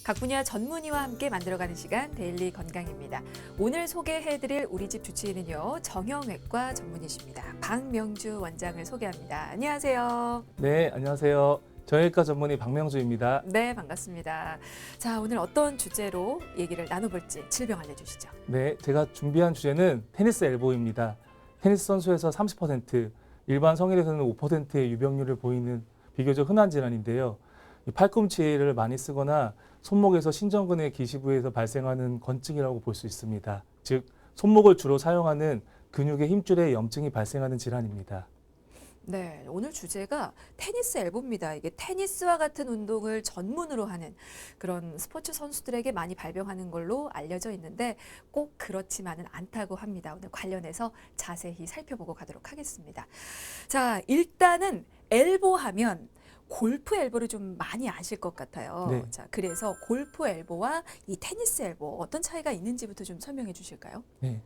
각 분야 전문의와 함께 만들어가는 시간 데일리 건강입니다. 오늘 소개해드릴 우리 집 주치의는요. 정형외과 전문의십니다. 박명주 원장을 소개합니다. 안녕하세요. 네, 안녕하세요. 정형외과 전문의 박명주입니다. 네, 반갑습니다. 자, 오늘 어떤 주제로 얘기를 나눠볼지 질병 알려주시죠. 네, 제가 준비한 주제는 테니스 엘보입니다. 테니스 선수에서 30%, 일반 성인에서는 5%의 유병률을 보이는 비교적 흔한 질환인데요. 이 팔꿈치를 많이 쓰거나 손목에서 신전근의 기시부에서 발생하는 건증이라고 볼 수 있습니다. 즉, 손목을 주로 사용하는 근육의 힘줄에 염증이 발생하는 질환입니다. 네, 오늘 주제가 테니스 엘보입니다. 이게 테니스와 같은 운동을 전문으로 하는 그런 스포츠 선수들에게 많이 발병하는 걸로 알려져 있는데 꼭 그렇지만은 않다고 합니다. 오늘 관련해서 자세히 살펴보고 가도록 하겠습니다. 자, 일단은 엘보 하면 골프 엘보를 좀 많이 아실 것 같아요. 네. 자, 그래서 골프 엘보와 이 테니스 엘보 어떤 차이가 있는지부터 좀 설명해 주실까요? 네,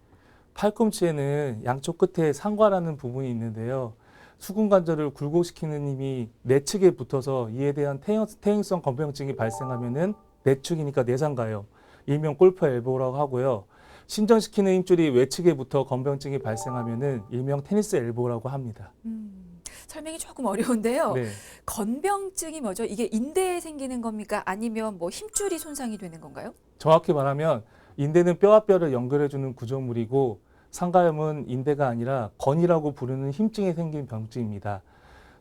팔꿈치에는 양쪽 끝에 상과라는 부분이 있는데요. 수근관절을 굴곡시키는 힘이 내측에 붙어서 이에 대한 퇴행성 건병증이 발생하면은 내축이니까 내상가요. 일명 골프 엘보라고 하고요. 신전시키는 힘줄이 외측에 붙어 건병증이 발생하면은 일명 테니스 엘보라고 합니다. 설명이 조금 어려운데요. 네, 건병증이 뭐죠? 이게 인대에 생기는 겁니까? 아니면 뭐 힘줄이 손상이 되는 건가요? 정확히 말하면 인대는 뼈와 뼈를 연결해주는 구조물이고 상가염은 인대가 아니라 건이라고 부르는 힘증에 생긴 병증입니다.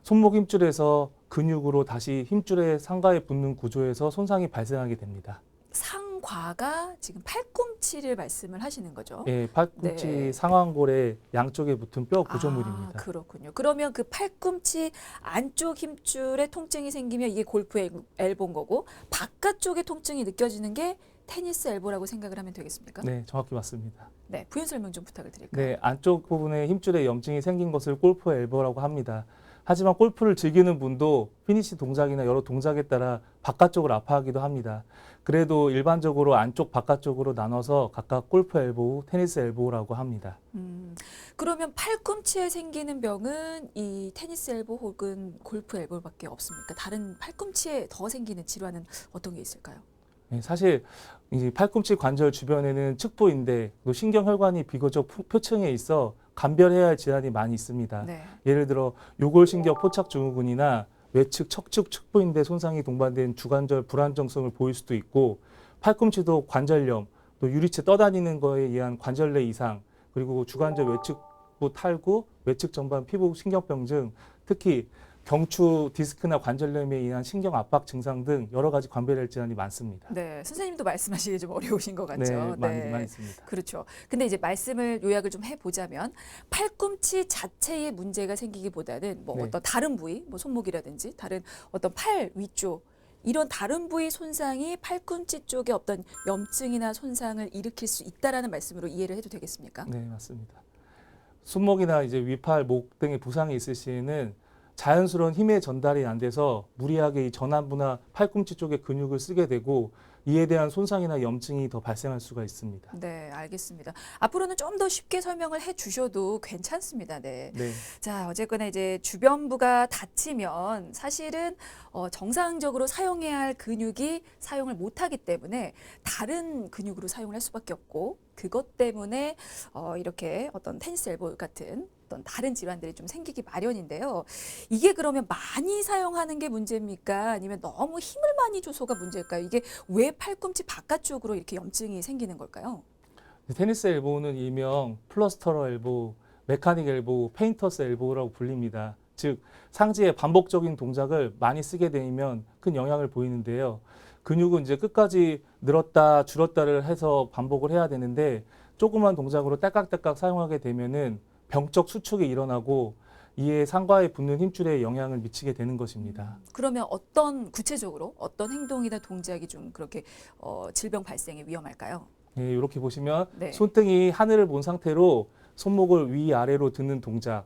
손목 힘줄에서 근육으로 다시 힘줄에 상가에 붙는 구조에서 손상이 발생하게 됩니다. 상과가 지금 팔꿈치를 말씀을 하시는 거죠? 예, 팔꿈치 네. 상완골에 양쪽에 붙은 뼈 구조물입니다. 아, 그렇군요. 그러면 그 팔꿈치 안쪽 힘줄에 통증이 생기면 이게 골프 엘보인 거고 바깥쪽에 통증이 느껴지는 게 테니스 엘보라고 생각을 하면 되겠습니까? 네, 정확히 맞습니다. 네, 부연 설명 좀 부탁을 드릴까요? 네, 안쪽 부분에 힘줄에 염증이 생긴 것을 골프 엘보라고 합니다. 하지만 골프를 즐기는 분도 피니시 동작이나 여러 동작에 따라 바깥쪽을 아파하기도 합니다. 그래도 일반적으로 안쪽 바깥쪽으로 나눠서 각각 골프 엘보, 테니스 엘보라고 합니다. 그러면 팔꿈치에 생기는 병은 이 테니스 엘보 혹은 골프 엘보밖에 없습니까? 다른 팔꿈치에 더 생기는 질환은 어떤 게 있을까요? 네, 사실 이 팔꿈치 관절 주변에는 측부인대, 또 신경혈관이 비교적 표층에 있어 감별해야 할 질환이 많이 있습니다. 네. 예를 들어 요골신경 포착증후군이나 외측, 척측, 측부인대 손상이 동반된 주관절 불안정성을 보일 수도 있고 팔꿈치도 관절염, 또 유리체 떠다니는 거에 의한 관절내 이상, 그리고 주관절 외측부 탈구, 외측 전반 피부 신경병 등 특히 경추 디스크나 관절염에 의한 신경 압박 증상 등 여러 가지 관별할 질환이 많습니다. 네, 선생님도 말씀하시기 좀 어려우신 것 같죠. 네, 많이 있습니다. 그렇죠. 근데 이제 말씀을 요약을 좀 해보자면 팔꿈치 자체에 문제가 생기기보다는 뭐 네. 어떤 다른 부위, 뭐 손목이라든지 다른 어떤 팔 위쪽 이런 다른 부위 손상이 팔꿈치 쪽에 어떤 염증이나 손상을 일으킬 수 있다라는 말씀으로 이해를 해도 되겠습니까? 네, 맞습니다. 손목이나 이제 위팔, 목 등의 부상이 있을 시에는 자연스러운 힘의 전달이 안 돼서 무리하게 이 전완부나 팔꿈치 쪽에 근육을 쓰게 되고 이에 대한 손상이나 염증이 더 발생할 수가 있습니다. 네, 알겠습니다. 앞으로는 좀 더 쉽게 설명을 해 주셔도 괜찮습니다. 네. 네, 자, 어쨌거나 이제 주변부가 다치면 사실은 정상적으로 사용해야 할 근육이 사용을 못하기 때문에 다른 근육으로 사용을 할 수밖에 없고 그것 때문에 이렇게 어떤 테니스 엘보 같은 어떤 다른 질환들이 좀 생기기 마련인데요. 이게 그러면 많이 사용하는 게 문제입니까? 아니면 너무 힘을 많이 줘서가 문제일까요? 이게 왜 팔꿈치 바깥쪽으로 이렇게 염증이 생기는 걸까요? 테니스 엘보는 일명 플러스터러 엘보, 메카닉 엘보, 페인터스 엘보라고 불립니다. 즉 상지의 반복적인 동작을 많이 쓰게 되면 큰 영향을 보이는데요. 근육은 이제 끝까지 늘었다 줄었다를 해서 반복을 해야 되는데 조그만 동작으로 딸깍딸깍 사용하게 되면은 병적 수축이 일어나고 이에 상과에 붙는 힘줄에 영향을 미치게 되는 것입니다. 그러면 구체적으로 어떤 행동이나 동작이 좀 그렇게 질병 발생에 위험할까요? 예, 이렇게 보시면 네. 손등이 하늘을 본 상태로 손목을 위아래로 드는 동작,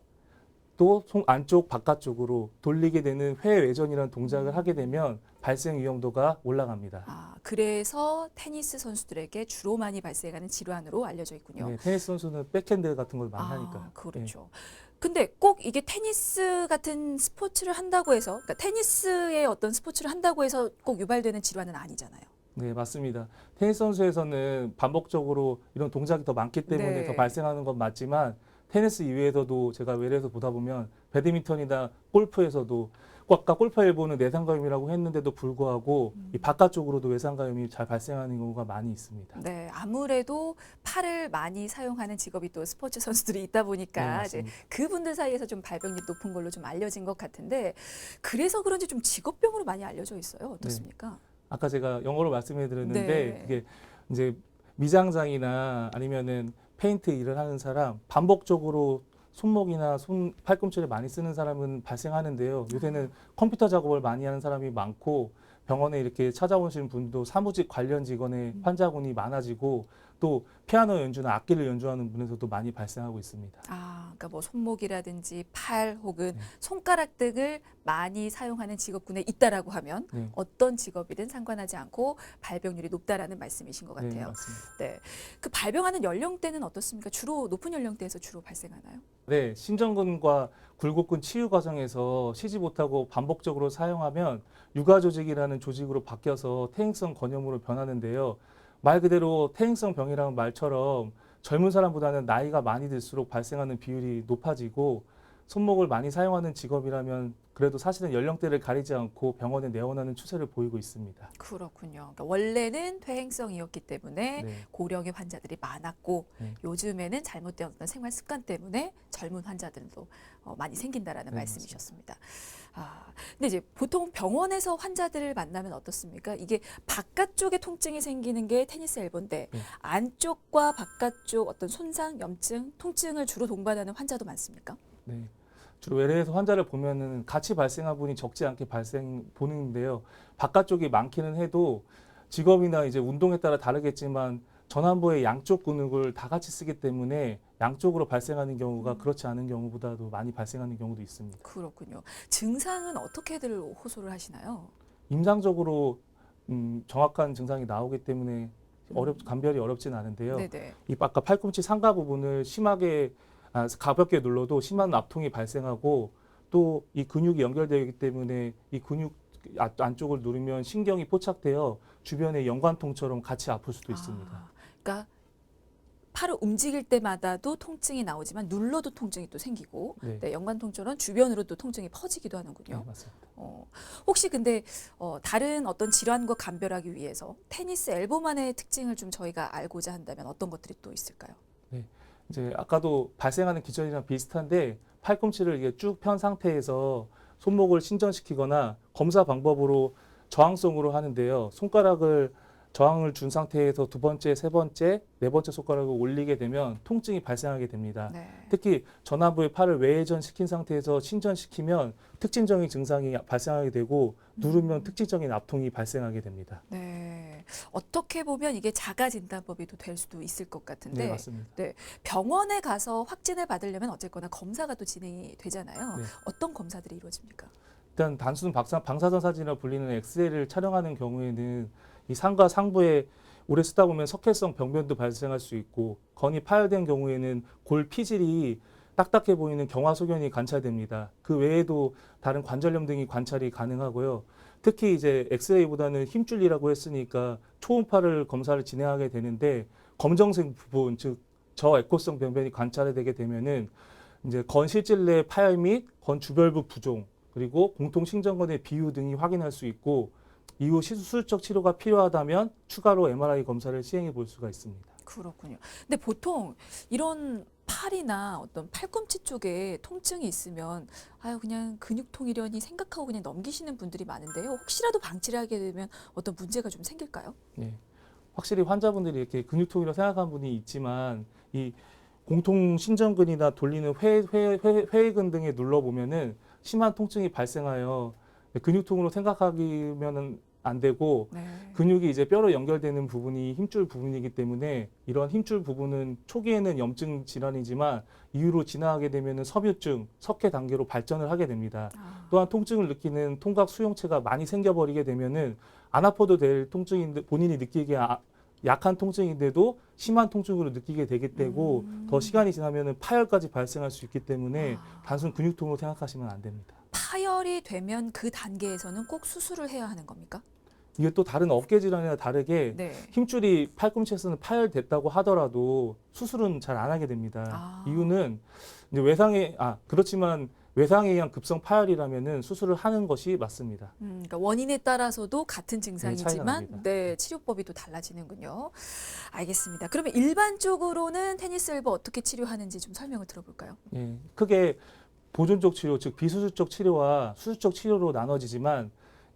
또 손 안쪽 바깥쪽으로 돌리게 되는 회외전이라는 동작을 하게 되면 발생 위험도가 올라갑니다. 아, 그래서 테니스 선수들에게 주로 많이 발생하는 질환으로 알려져 있군요. 네, 테니스 선수는 백핸드 같은 걸 많이 하니까. 그렇죠. 근데 꼭 이게 테니스 같은 스포츠를 한다고 해서, 그러니까 테니스의 어떤 스포츠를 한다고 해서 꼭 유발되는 질환은 아니잖아요. 네, 맞습니다. 테니스 선수에서는 반복적으로 이런 동작이 더 많기 때문에 네. 더 발생하는 건 맞지만 테니스 이외에서도 제가 외래에서 보다 보면 배드민턴이나 골프에서도 아까 골프 엘보는 내상가염이라고 했는데도 불구하고 이 바깥쪽으로도 외상가염이 잘 발생하는 경우가 많이 있습니다. 네, 아무래도 팔을 많이 사용하는 직업이 또 스포츠 선수들이 있다 네, 보니까 이제 맞습니다. 그분들 사이에서 좀 발병률이 높은 걸로 좀 알려진 것 같은데 그래서 그런지 좀 직업병으로 많이 알려져 있어요. 어떻습니까? 아까 제가 영어로 말씀해 드렸는데 네. 그게 이제 미장장이나 아니면은 페인트 일을 하는 사람 반복적으로 손목이나 팔꿈치를 많이 쓰는 사람은 발생하는데요. 요새는 컴퓨터 작업을 많이 하는 사람이 많고 병원에 이렇게 찾아오시는 분도 사무직 관련 직원의 환자군이 많아지고 또 피아노 연주나 악기를 연주하는 분에서도 많이 발생하고 있습니다. 그러니까 뭐 손목이라든지 팔 혹은 네. 손가락 등을 많이 사용하는 직업군에 있다라고 하면 네. 어떤 직업이든 상관하지 않고 발병률이 높다라는 말씀이신 것 네, 같아요. 맞습니다. 네, 그 발병하는 연령대는 어떻습니까? 주로 높은 연령대에서 주로 발생하나요? 네, 신전근과 굴곡근 치유 과정에서 쉬지 못하고 반복적으로 사용하면 육아 조직이라는 조직으로 바뀌어서 퇴행성 건염으로 변하는데요. 말 그대로 퇴행성 병이라는 말처럼 젊은 사람보다는 나이가 많이 들수록 발생하는 비율이 높아지고 손목을 많이 사용하는 직업이라면 그래도 사실은 연령대를 가리지 않고 병원에 내원하는 추세를 보이고 있습니다. 그렇군요. 그러니까 원래는 퇴행성이었기 때문에 네, 고령의 환자들이 많았고 네. 요즘에는 잘못된 어떤 생활 습관 때문에 젊은 환자들도 많이 생긴다라는 네, 말씀이셨습니다. 근데 이제 보통 병원에서 환자들을 만나면 어떻습니까? 이게 바깥쪽에 통증이 생기는 게 테니스 엘보인데 네. 안쪽과 바깥쪽 어떤 손상, 염증, 통증을 주로 동반하는 환자도 많습니까? 네. 주로 외래에서 환자를 보면은 같이 발생한 분이 적지 않게 보는데요. 바깥쪽이 많기는 해도 직업이나 이제 운동에 따라 다르겠지만 전완부의 양쪽 근육을 다 같이 쓰기 때문에 양쪽으로 발생하는 경우가 그렇지 않은 경우보다도 많이 발생하는 경우도 있습니다. 그렇군요. 증상은 어떻게들 호소를 하시나요? 임상적으로 정확한 증상이 나오기 때문에 감별이 어렵진 않은데요. 네네. 이 아까 팔꿈치 상가 부분을 가볍게 눌러도 심한 압통이 발생하고 또 이 근육이 연결되어 있기 때문에 이 근육 안쪽을 누르면 신경이 포착되어 주변의 연관통처럼 같이 아플 수도 있습니다. 그러니까 팔을 움직일 때마다도 통증이 나오지만 눌러도 통증이 또 생기고 네, 네, 연관통처럼 주변으로 또 통증이 퍼지기도 네, 하는군요. 맞습니다. 혹시 근데 다른 어떤 질환과 감별하기 위해서 테니스 엘보만의 특징을 좀 저희가 알고자 한다면 어떤 것들이 또 있을까요? 이제 아까도 발생하는 기전이랑 비슷한데 팔꿈치를 이게 쭉 편 상태에서 손목을 신전시키거나 검사 방법으로 저항성으로 하는데요. 손가락을 저항을 준 상태에서 두 번째, 세 번째, 네 번째 손가락을 올리게 되면 통증이 발생하게 됩니다. 네. 특히 전완부의 팔을 외회전시킨 상태에서 신전시키면 특징적인 증상이 발생하게 되고 누르면 특징적인 압통이 발생하게 됩니다. 네. 어떻게 보면 이게 자가 진단법이 또 될 수도 있을 것 같은데 네, 맞습니다. 병원에 가서 확진을 받으려면 어쨌거나 검사가 또 진행이 되잖아요. 네. 어떤 검사들이 이루어집니까? 일단 단순 방사선 사진이라 불리는 엑스레이를 촬영하는 경우에는 이 상과 상부에 오래 쓰다 보면 석회성 병변도 발생할 수 있고 건이 파열된 경우에는 골 피질이 딱딱해 보이는 경화소견이 관찰됩니다. 그 외에도 다른 관절염 등이 관찰이 가능하고요. 특히 이제 엑스레이보다는 힘줄이라고 했으니까 초음파를 검사를 진행하게 되는데 검정색 부분 즉 저에코성 병변이 관찰되게 되면은 이제 건 실질 내 파열 및 건 주별부 부종 그리고 공통 신전건의 비유 등이 확인할 수 있고 이후 수술적 치료가 필요하다면 추가로 MRI 검사를 시행해 볼 수가 있습니다. 그렇군요. 근데 보통 이런 팔이나 어떤 팔꿈치 쪽에 통증이 있으면 그냥 근육통이려니 생각하고 그냥 넘기시는 분들이 많은데요. 혹시라도 방치를 하게 되면 어떤 문제가 좀 생길까요? 네. 확실히 환자분들이 이렇게 근육통이라고 생각하는 분이 있지만 이 공통 신전근이나 돌리는 회의근 등에 눌러보면은 심한 통증이 발생하여 근육통으로 생각하기면은 안 되고 네. 근육이 이제 뼈로 연결되는 부분이 힘줄 부분이기 때문에 이런 힘줄 부분은 초기에는 염증 질환이지만 이후로 지나가게 되면은 섬유증, 석회 단계로 발전을 하게 됩니다. 또한 통증을 느끼는 통각 수용체가 많이 생겨버리게 되면은 안 아파도 될 통증인데 본인이 느끼기에 약한 통증인데도 심한 통증으로 느끼게 되게 되고 더 시간이 지나면은 파열까지 발생할 수 있기 때문에 단순 근육통으로 생각하시면 안 됩니다. 파열이 되면 그 단계에서는 꼭 수술을 해야 하는 겁니까? 이게 또 다른 어깨 질환이나 다르게 네. 힘줄이 팔꿈치에서는 파열됐다고 하더라도 수술은 잘 안 하게 됩니다. 아. 이유는 이제 그렇지만 외상에 의한 급성 파열이라면은 수술을 하는 것이 맞습니다. 그러니까 원인에 따라서도 같은 차이가 증상이지만 납니다. 네, 치료법이 또 달라지는군요. 알겠습니다. 그러면 일반적으로는 테니스 엘보 어떻게 치료하는지 좀 설명을 들어볼까요? 예, 크게 보존적 치료, 즉 비수술적 치료와 수술적 치료로 나눠지지만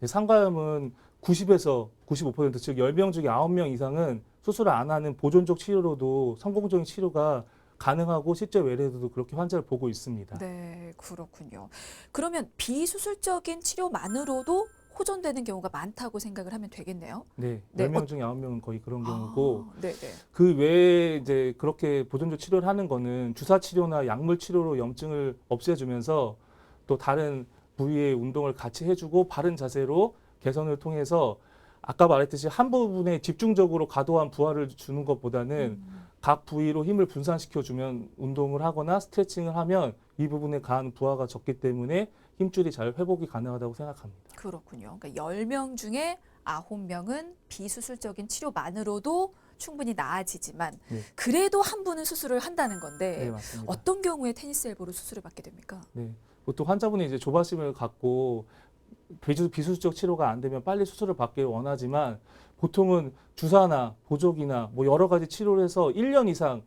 상가염은 90에서 95%, 즉 10명 중에 9명 이상은 수술을 안 하는 보존적 치료로도 성공적인 치료가 가능하고 실제 외래에서도 그렇게 환자를 보고 있습니다. 네, 그렇군요. 그러면 비수술적인 치료만으로도 호전되는 경우가 많다고 생각을 하면 되겠네요. 네, 네, 10명 중에 9명은 거의 그런 경우고 네, 네. 그 외에 이제 그렇게 보존적 치료를 하는 거는 주사 치료나 약물 치료로 염증을 없애주면서 또 다른 부위의 운동을 같이 해주고 바른 자세로 개선을 통해서 아까 말했듯이 한 부분에 집중적으로 과도한 부하를 주는 것보다는 각 부위로 힘을 분산시켜 주면 운동을 하거나 스트레칭을 하면 이 부분에 가한 부하가 적기 때문에 힘줄이 잘 회복이 가능하다고 생각합니다. 그렇군요. 그러니까 10명 중에 9명은 비수술적인 치료만으로도 충분히 나아지지만 네. 그래도 한 분은 수술을 한다는 네, 건데 맞습니다. 어떤 경우에 테니스 엘보로 수술을 받게 됩니까? 네, 보통 환자분이 이제 조바심을 갖고 비수술적 치료가 안 되면 빨리 수술을 받길 원하지만 보통은 주사나 보조기나 뭐 여러 가지 치료를 해서 1년 이상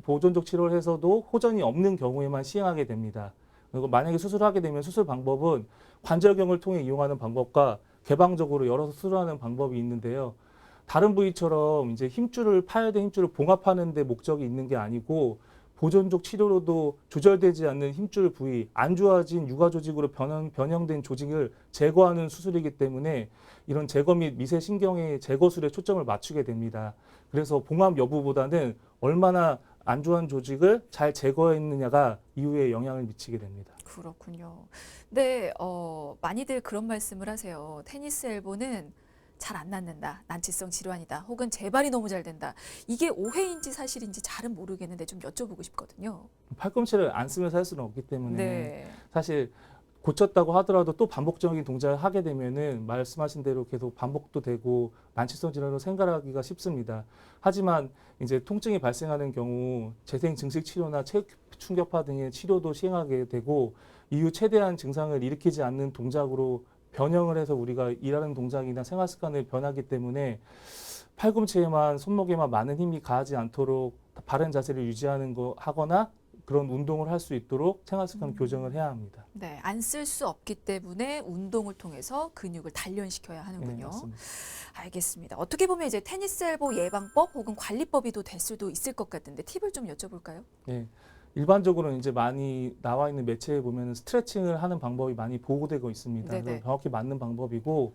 보존적 치료를 해서도 호전이 없는 경우에만 시행하게 됩니다. 그리고 만약에 수술을 하게 되면 수술 방법은 관절경을 통해 이용하는 방법과 개방적으로 열어서 수술하는 방법이 있는데요. 다른 부위처럼 이제 파열된 힘줄을 봉합하는 데 목적이 있는 게 아니고 보존적 치료로도 조절되지 않는 힘줄 부위, 안 좋아진 육아 조직으로 변형된 조직을 제거하는 수술이기 때문에 이런 제거 및 미세 신경의 제거술에 초점을 맞추게 됩니다. 그래서 봉합 여부보다는 얼마나 안 좋은 조직을 잘 제거했느냐가 이후에 영향을 미치게 됩니다. 그렇군요. 네, 많이들 그런 말씀을 하세요. 테니스 엘보는 잘 안 낫는다. 난치성 질환이다. 혹은 재발이 너무 잘 된다. 이게 오해인지 사실인지 잘은 모르겠는데 좀 여쭤보고 싶거든요. 팔꿈치를 안 쓰면서 할 수는 없기 때문에 네. 사실 고쳤다고 하더라도 또 반복적인 동작을 하게 되면은 말씀하신 대로 계속 반복도 되고 난치성 질환으로 생각하기가 쉽습니다. 하지만 이제 통증이 발생하는 경우 재생 증식 치료나 체육 충격파 등의 치료도 시행하게 되고 이후 최대한 증상을 일으키지 않는 동작으로 변형을 해서 우리가 일하는 동작이나 생활 습관을 변하기 때문에 팔꿈치에만 손목에만 많은 힘이 가하지 않도록 바른 자세를 하거나 그런 운동을 할 수 있도록 생활 습관 교정을 해야 합니다. 네, 안 쓸 수 없기 때문에 운동을 통해서 근육을 단련시켜야 네, 하는군요. 맞습니다. 알겠습니다. 어떻게 보면 이제 테니스 엘보 예방법 혹은 관리법이 또 될 수도 있을 것 같은데 팁을 좀 여쭤볼까요? 네, 일반적으로는 이제 많이 나와 있는 매체에 보면 스트레칭을 하는 방법이 많이 보고되고 있습니다. 네네. 그래서 정확히 맞는 방법이고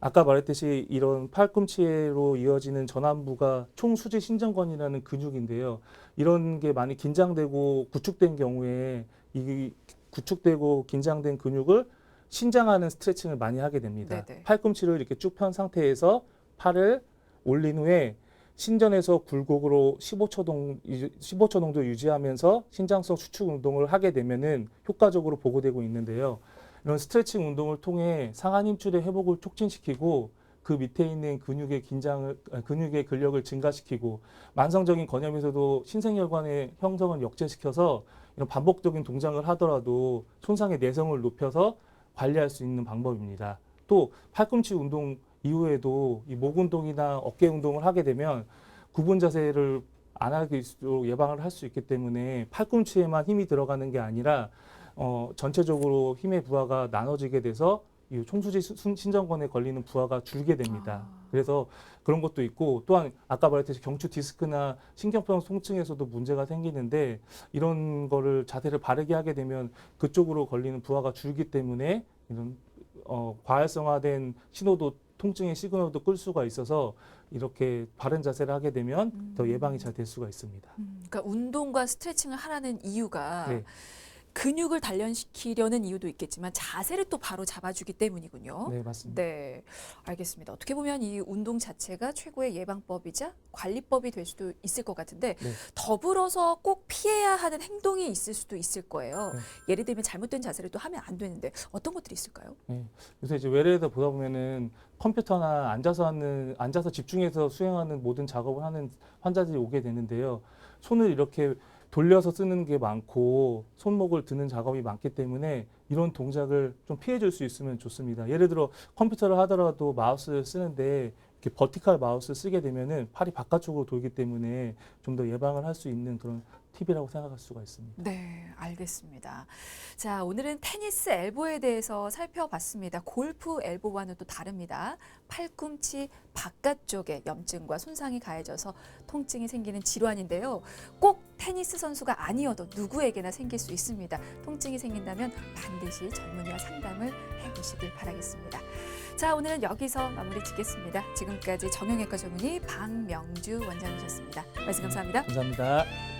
아까 말했듯이 이런 팔꿈치로 이어지는 전완부가 총수지 신전근이라는 근육인데요. 이런 게 많이 긴장되고 구축된 경우에 이 구축되고 긴장된 근육을 신장하는 스트레칭을 많이 하게 됩니다. 네네. 팔꿈치를 이렇게 쭉 편 상태에서 팔을 올린 후에 신전에서 굴곡으로 15초 정도 유지하면서 신장성 수축 운동을 하게 되면은 효과적으로 보고되고 있는데요. 이런 스트레칭 운동을 통해 상한 힘줄의 회복을 촉진시키고 그 밑에 있는 근육의 근력을 증가시키고 만성적인 건염에서도 신생혈관의 형성을 역제시켜서 이런 반복적인 동작을 하더라도 손상의 내성을 높여서 관리할 수 있는 방법입니다. 또 팔꿈치 운동 이후에도 이 목 운동이나 어깨 운동을 하게 되면 구분 자세를 안 하게 있도록 예방을 할 수 있기 때문에 팔꿈치에만 힘이 들어가는 게 아니라 전체적으로 힘의 부하가 나눠지게 돼서 이 총수지 신전근에 걸리는 부하가 줄게 됩니다. 그래서 그런 것도 있고 또한 아까 말했듯이 경추 디스크나 신경성 통증에서도 문제가 생기는데 이런 거를 자세를 바르게 하게 되면 그쪽으로 걸리는 부하가 줄기 때문에 이런 과활성화된 신호도 통증의 시그널도 끌 수가 있어서 이렇게 바른 자세를 하게 되면 더 예방이 잘 될 수가 있습니다. 그러니까 운동과 스트레칭을 하라는 이유가 네. 근육을 단련시키려는 이유도 있겠지만 자세를 또 바로 잡아주기 때문이군요. 네, 맞습니다. 네, 알겠습니다. 어떻게 보면 이 운동 자체가 최고의 예방법이자 관리법이 될 수도 있을 것 같은데 네. 더불어서 꼭 피해야 하는 행동이 있을 수도 있을 거예요. 네. 예를 들면 잘못된 자세를 또 하면 안 되는데 어떤 것들이 있을까요? 네. 요새 이제 외래에서 보다 보면은 컴퓨터나 앉아서 집중해서 수행하는 모든 작업을 하는 환자들이 오게 되는데요. 손을 이렇게 돌려서 쓰는 게 많고 손목을 드는 작업이 많기 때문에 이런 동작을 좀 피해 줄 수 있으면 좋습니다. 예를 들어 컴퓨터를 하더라도 마우스를 쓰는데 이렇게 버티컬 마우스를 쓰게 되면은 팔이 바깥쪽으로 돌기 때문에 좀 더 예방을 할 수 있는 그런 팁이라고 생각할 수가 있습니다. 네, 알겠습니다. 자, 오늘은 테니스 엘보에 대해서 살펴봤습니다. 골프 엘보와는 또 다릅니다. 팔꿈치 바깥쪽에 염증과 손상이 가해져서 통증이 생기는 질환인데요. 꼭 테니스 선수가 아니어도 누구에게나 생길 수 있습니다. 통증이 생긴다면 반드시 전문의와 상담을 해보시길 바라겠습니다. 자, 오늘은 여기서 마무리 짓겠습니다. 지금까지 정형외과 전문의 박명주 원장이셨습니다. 말씀 감사합니다. 감사합니다.